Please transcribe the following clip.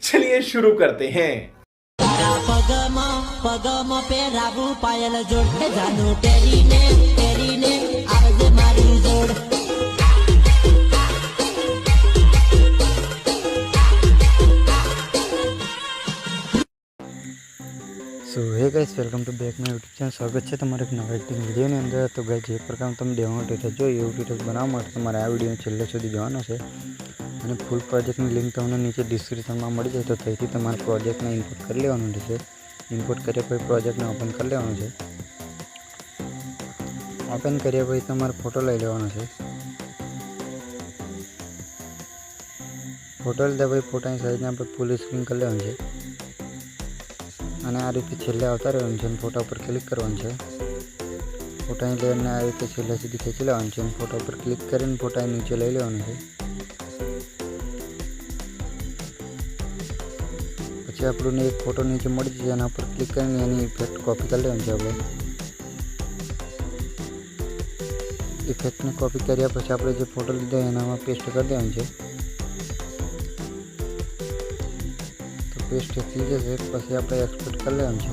चलिए शुरू करते हैं। પગમાં પહેરાવું પાયલ જોડ જાનું ટેરીને ટેરીને આવજે મારી જોડ. So hey guys welcome to back my YouTube channel. स्वागत है તમારે એક નવા એડિટિંગ વિડીયોની અંદર। તો ગાઈસ જે પ્રકાર તમે ડેમો ટેટસ જોઈએ એવું ટેટસ બનાવવા માટે તમારે આ વિડીયો છેલ્લે સુધી જોવાનો છે અને ફૂલ પ્રોજેક્ટની લિંક તમને નીચે ડિસ્ક્રિપ્શનમાં મળી જાય, તો ત્યાંથી તમારે પ્રોજેક્ટને ઇનપુટ કરી લેવાનું છે। ઇનપુટ કર્યા પછી પ્રોજેક્ટને ઓપન કરી લેવાનું છે। ઓપન કર્યા પછી તમારે ફોટો લઈ લેવાનો છે। ફોટો લીધા પછી ફોટાની સાઈઝને આપણે ફૂલ સ્ક્રીન કરી લેવાનું છે અને આ રીતે છેલ્લે આવતા રહેવાનું છે। ફોટા પર ક્લિક કરવાનું છે। ફોટાની લેયરને આ રીતે છેલ્લે સુધી ખેંચી લેવાનું છે। ફોટા પર ક્લિક કરીને ફોટાની નીચે લઈ લેવાનું છે। પછી આપણને એક ફોટો નીચે મળી જશે, એના પર ક્લિક કરીને એની ઇફેક્ટ કોપી કરી લેવાની છે। આપણે ઇફેક્ટને કોપી કર્યા પછી આપણે જે ફોટો લીધો એનામાં પેસ્ટ કરી દેવાનું છે। પેસ્ટ થઈ જશે પછી આપણે એક્સપોર્ટ કરી લેવાનું છે।